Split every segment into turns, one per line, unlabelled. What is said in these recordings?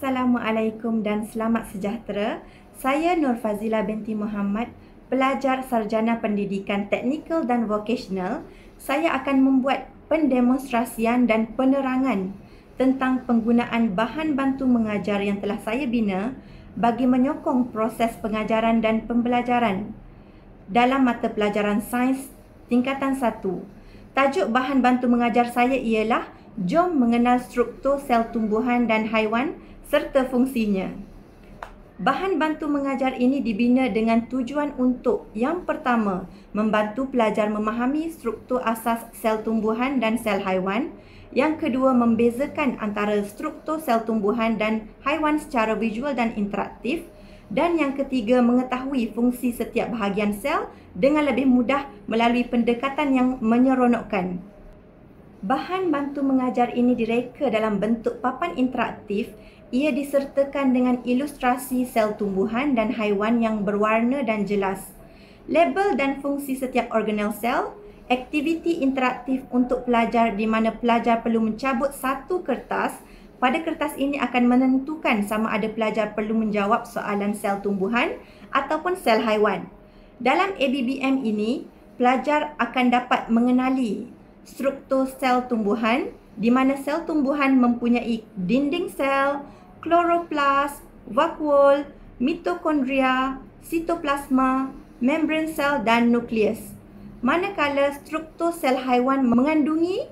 Assalamualaikum dan selamat sejahtera. Saya Nur Fazila binti Muhammad, pelajar sarjana pendidikan teknikal dan vocational. Saya akan membuat pendemonstrasian dan penerangan tentang penggunaan bahan bantu mengajar yang telah saya bina bagi menyokong proses pengajaran dan pembelajaran dalam mata pelajaran sains tingkatan 1. Tajuk bahan bantu mengajar saya ialah Jom mengenal struktur sel tumbuhan dan haiwan serta fungsinya. Bahan bantu mengajar ini dibina dengan tujuan untuk yang pertama, membantu pelajar memahami struktur asas sel tumbuhan dan sel haiwan. Yang kedua, membezakan antara struktur sel tumbuhan dan haiwan secara visual dan interaktif. Dan yang ketiga, mengetahui fungsi setiap bahagian sel dengan lebih mudah melalui pendekatan yang menyeronokkan. Bahan bantu mengajar ini direka dalam bentuk papan interaktif. Ia disertakan dengan ilustrasi sel tumbuhan dan haiwan yang berwarna dan jelas. Label dan fungsi setiap organel sel, aktiviti interaktif untuk pelajar di mana pelajar perlu mencabut satu kertas. Pada kertas ini akan menentukan sama ada pelajar perlu menjawab soalan sel tumbuhan ataupun sel haiwan. Dalam ABBM ini, pelajar akan dapat mengenali struktur sel tumbuhan di mana sel tumbuhan mempunyai dinding sel, kloroplas, vakuol, mitokondria, sitoplasma, membran sel dan nukleus. Manakala struktur sel haiwan mengandungi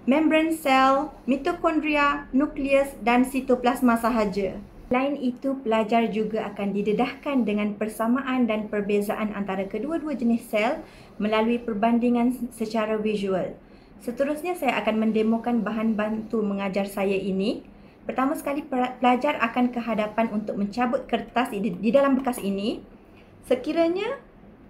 membran sel, mitokondria, nukleus dan sitoplasma sahaja. Selain itu, pelajar juga akan didedahkan dengan persamaan dan perbezaan antara kedua-dua jenis sel melalui perbandingan secara visual. Seterusnya, saya akan mendemokan bahan bantu mengajar saya ini. Pertama sekali, pelajar akan ke hadapan untuk mencabut kertas di dalam bekas ini. Sekiranya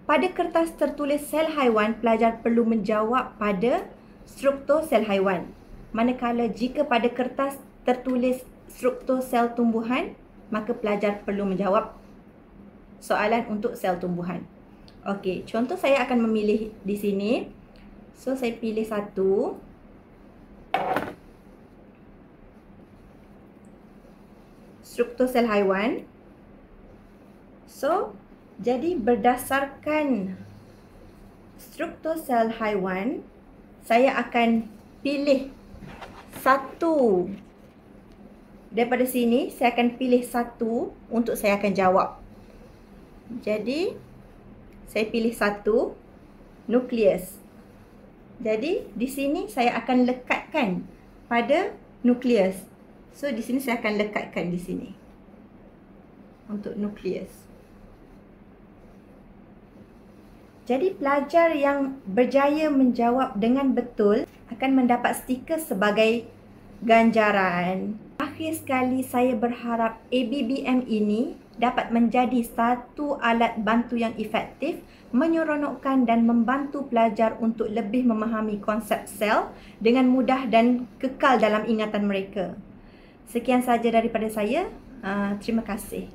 pada kertas tertulis sel haiwan, pelajar perlu menjawab pada struktur sel haiwan. Manakala jika pada kertas tertulis struktur sel tumbuhan, maka pelajar perlu menjawab soalan untuk sel tumbuhan. Okey, contoh saya akan memilih di sini. So, saya pilih satu. Struktur sel haiwan. So, jadi berdasarkan struktur sel haiwan, saya akan pilih satu. Daripada sini, saya akan pilih satu untuk saya akan jawab. Jadi, saya pilih satu, nukleus. Jadi, di sini saya akan lekatkan pada nukleus. So, di sini saya akan lekatkan di sini. Untuk nukleus. Jadi, pelajar yang berjaya menjawab dengan betul akan mendapat stiker sebagai ganjaran. Akhir sekali, saya berharap ABBM ini dapat menjadi satu alat bantu yang efektif, menyeronokkan dan membantu pelajar untuk lebih memahami konsep sel dengan mudah dan kekal dalam ingatan mereka. Sekian sahaja daripada saya. Terima kasih.